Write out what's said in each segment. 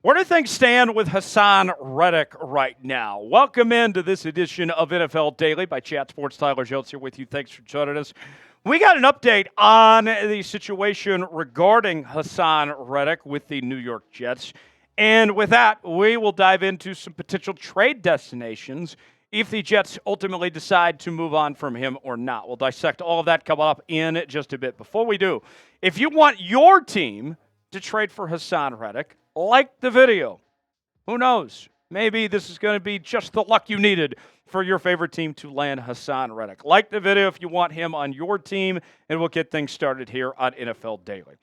Where do things stand with Haason Reddick right now? Welcome into this edition of NFL Daily by Chat Sports. Tyler Jones here with you. Thanks for joining us. We got an update on the situation regarding Haason Reddick with the New York Jets. And with that, we will dive into some potential trade destinations if the Jets ultimately decide to move on from him or not. We'll dissect all of that coming up in just a bit. Before we do, if you want your team to trade for Haason Reddick, like the video. Who knows? Maybe this is going to be just the luck you needed for your favorite team to land Haason Reddick. Like the video if you want him on your team, and we'll get things started here on NFL Daily.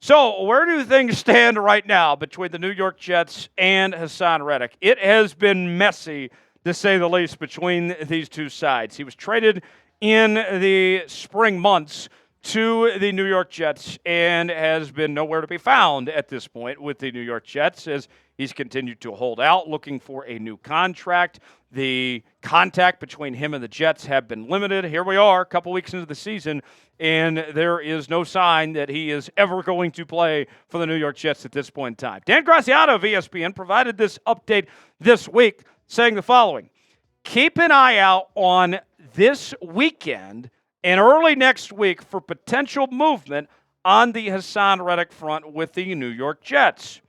So, where do things stand right now between the New York Jets and Haason Reddick? It has been messy, to say the least, between these two sides. He was traded in the spring months to the New York Jets and has been nowhere to be found at this point with the New York Jets as he's continued to hold out, looking for a new contract. The contact between him and the Jets have been limited. Here we are, a couple weeks into the season, and there is no sign that he is ever going to play for the New York Jets at this point in time. Dan Graziano of ESPN provided this update this week, saying the following: keep an eye out on this weekend and early next week for potential movement on the Haason Reddick front with the New York Jets.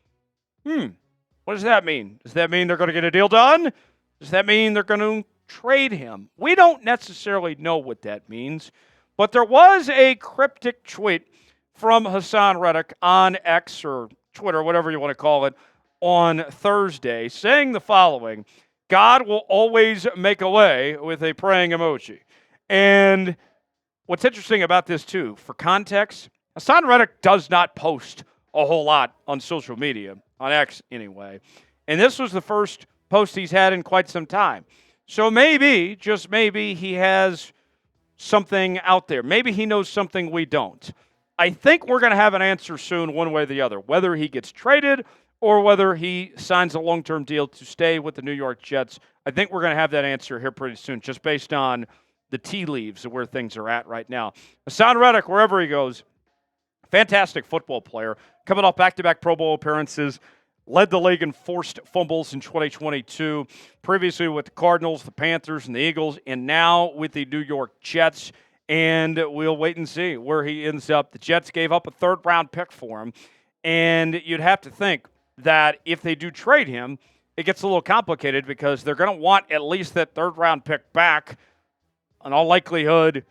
What does that mean? Does that mean they're going to get a deal done? Does that mean they're going to trade him? We don't necessarily know what that means, but there was a cryptic tweet from Haason Reddick on X or Twitter, whatever you want to call it, on Thursday, saying the following: God will always make a way, with a praying emoji. And what's interesting about this, too, for context, Haason Reddick does not post a whole lot on social media, on X anyway. And this was the first post he's had in quite some time. So maybe, just maybe, he has something out there. Maybe he knows something we don't. I think we're going to have an answer soon, one way or the other, whether he gets traded or whether he signs a long-term deal to stay with the New York Jets. I think we're going to have that answer here pretty soon, just based on the tea leaves of where things are at right now. Haason Reddick, wherever he goes, fantastic football player, coming off back-to-back Pro Bowl appearances, led the league in forced fumbles in 2022, previously with the Cardinals, the Panthers, and the Eagles, and now with the New York Jets. And we'll wait and see where he ends up. The Jets gave up a third-round pick for him, and you'd have to think that if they do trade him, it gets a little complicated because they're going to want at least that third-round pick back. In all likelihood,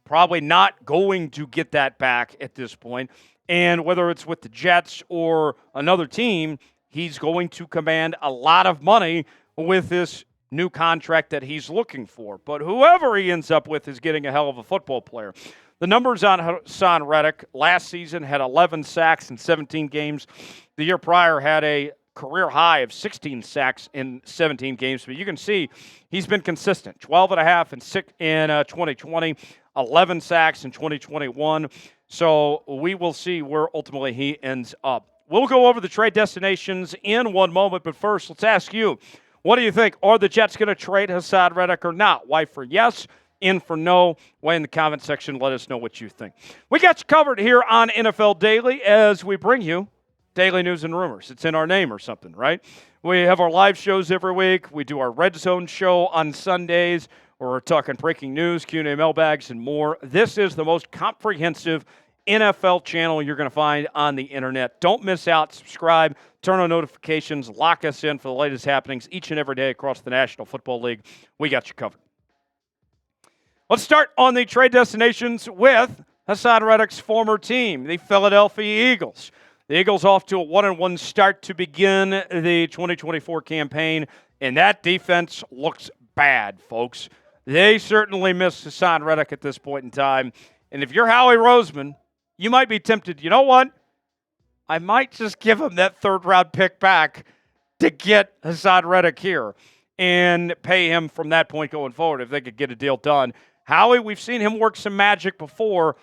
probably not going to get that back at this point. And whether it's with the Jets or another team, he's going to command a lot of money with this new contract that he's looking for. But whoever he ends up with is getting a hell of a football player. The numbers on Haason Reddick last season had 11 sacks in 17 games. The year prior had a career high of 16 sacks in 17 games. But you can see he's been consistent. 12.5 in 2020, 11 sacks in 2021. So we will see where ultimately he ends up. We'll go over the trade destinations in one moment, but first, let's ask you, what do you think? Are the Jets going to trade Haason Reddick or not? Y for yes, in for no. Way in the comment section, let us know what you think. We got you covered here on NFL Daily as we bring you daily news and rumors. It's in our name or something, right? We have our live shows every week. We do our Red Zone show on Sundays, where we're talking breaking news, Q&A mailbags, and more. This is the most comprehensive NFL channel you're going to find on the internet. Don't miss out. Subscribe. Turn on notifications. Lock us in for the latest happenings each and every day across the National Football League. We got you covered. Let's start on the trade destinations with Haason Reddick's former team, the Philadelphia Eagles. The Eagles off to a 1-1 start to begin the 2024 campaign, and that defense looks bad, folks. They certainly miss Haason Reddick at this point in time. And if you're Howie Roseman, you might be tempted, you know what? I might just give him that third-round pick back to get Haason Reddick here and pay him from that point going forward if they could get a deal done. Howie, we've seen him work some magic before.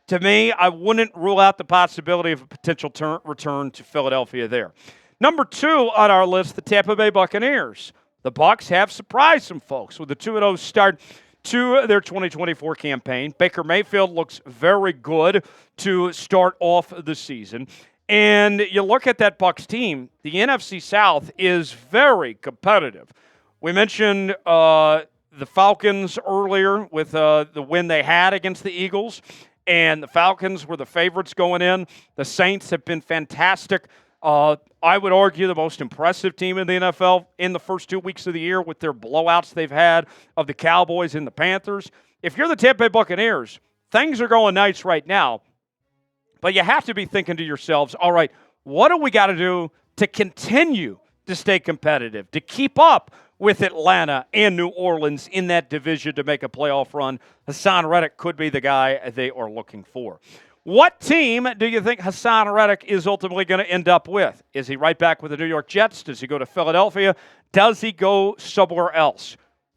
To me, I wouldn't rule out the possibility of a potential return to Philadelphia there. Number 2 on our list, the Tampa Bay Buccaneers. The Bucs have surprised some folks with a 2-0 start to their 2024 campaign. Baker Mayfield looks very good to start off the season. And you look at that Bucs team, the NFC South is very competitive. We mentioned the Falcons earlier with the win they had against the Eagles, and the Falcons were the favorites going in. The Saints have been fantastic. I would argue the most impressive team in the NFL in the first 2 weeks of the year with their blowouts they've had of the Cowboys and the Panthers. If you're the Tampa Bay Buccaneers, things are going nice right now, but you have to be thinking to yourselves, all right, what do we got to do to continue to stay competitive, to keep up with Atlanta and New Orleans in that division to make a playoff run? Haason Reddick could be the guy they are looking for. What team do you think Haason Reddick is ultimately going to end up with? Is he right back with the New York Jets? Does he go to Philadelphia? Does he go somewhere else?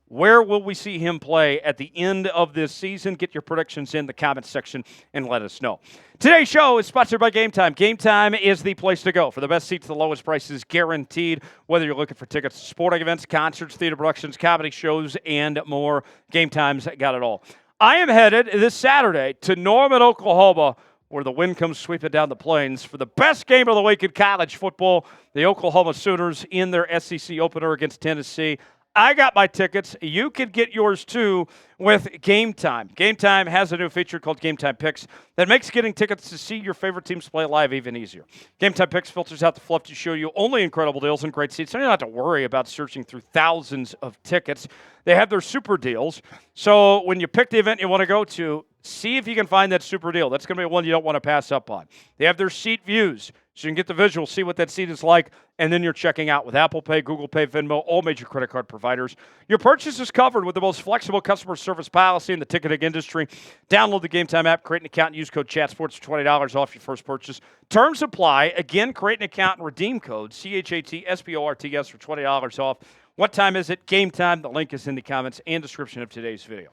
Where will we see him play at the end of this season? Get your predictions in the comments section and let us know. Today's show is sponsored by Game Time. Game Time is the place to go for the best seats, the lowest prices guaranteed. Whether you're looking for tickets to sporting events, concerts, theater productions, comedy shows, and more, Game Time's got it all. I am headed this Saturday to Norman, Oklahoma, where the wind comes sweeping down the plains for the best game of the week in college football. The Oklahoma Sooners in their SEC opener against Tennessee. I got my tickets. You can get yours too with Game Time. Game Time has a new feature called Game Time Picks that makes getting tickets to see your favorite teams play live even easier. Game Time Picks filters out the fluff to show you only incredible deals and great seats. So you don't have to worry about searching through thousands of tickets. They have their super deals. So when you pick the event you want to go to, see if you can find that super deal. That's going to be one you don't want to pass up on. They have their seat views, so you can get the visual, see what that seat is like, and then you're checking out with Apple Pay, Google Pay, Venmo, all major credit card providers. Your purchase is covered with the most flexible customer service policy in the ticketing industry. Download the Game Time app, create an account, and use code ChatSports for $20 off your first purchase. Terms apply. Again, create an account and redeem code CHATSPORTS for $20 off. What time is it? Game Time. The link is in the comments and description of today's video.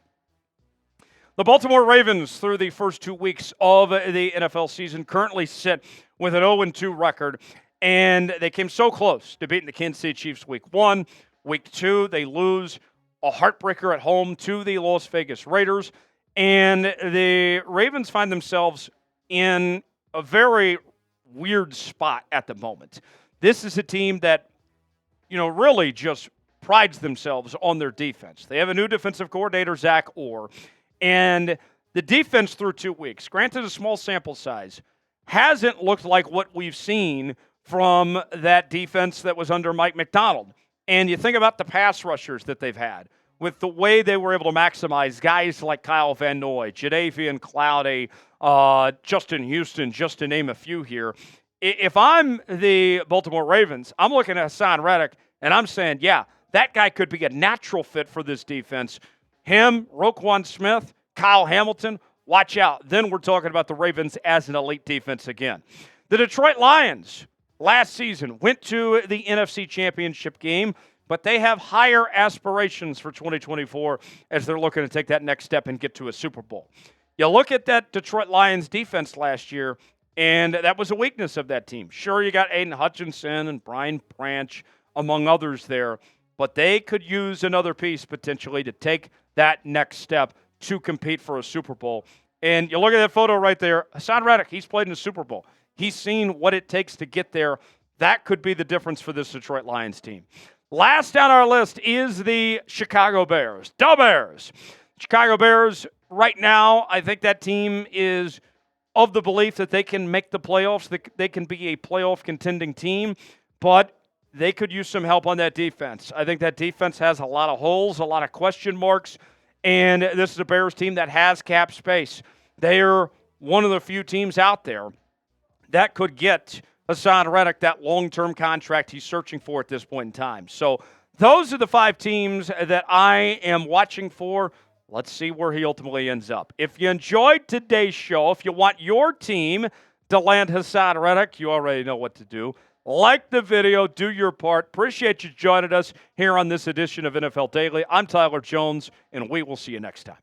The Baltimore Ravens, through the first 2 weeks of the NFL season, currently sit with an 0-2 record, and they came so close to beating the Kansas City Chiefs week 1. Week 2, they lose a heartbreaker at home to the Las Vegas Raiders, and the Ravens find themselves in a very weird spot at the moment. This is a team that, really just prides themselves on their defense. They have a new defensive coordinator, Zach Orr. And the defense through 2 weeks, granted a small sample size, hasn't looked like what we've seen from that defense that was under Mike Macdonald. And you think about the pass rushers that they've had, with the way they were able to maximize guys like Kyle Van Noy, Jadeveon Clowney, Justin Houston, just to name a few here. If I'm the Baltimore Ravens, I'm looking at Haason Reddick, and I'm saying, yeah, that guy could be a natural fit for this defense. Him, Roquan Smith, Kyle Hamilton, watch out. Then we're talking about the Ravens as an elite defense again. The Detroit Lions last season went to the NFC Championship game, but they have higher aspirations for 2024 as they're looking to take that next step and get to a Super Bowl. You look at that Detroit Lions defense last year, and that was a weakness of that team. Sure, you got Aiden Hutchinson and Brian Branch, among others there, but they could use another piece potentially to take that next step to compete for a Super Bowl. And you look at that photo right there, Haason Reddick, he's played in the Super Bowl. He's seen what it takes to get there. That could be the difference for this Detroit Lions team. Last on our list is the Chicago Bears. The Bears. Chicago Bears, right now, I think that team is of the belief that they can make the playoffs, that they can be a playoff contending team, but they could use some help on that defense. I think that defense has a lot of holes, a lot of question marks, and this is a Bears team that has cap space. They're one of the few teams out there that could get Haason Reddick that long-term contract he's searching for at this point in time. So those are the 5 teams that I am watching for. Let's see where he ultimately ends up. If you enjoyed today's show, if you want your team to land Haason Reddick, you already know what to do. Like the video, do your part. Appreciate you joining us here on this edition of NFL Daily. I'm Tyler Jones, and we will see you next time.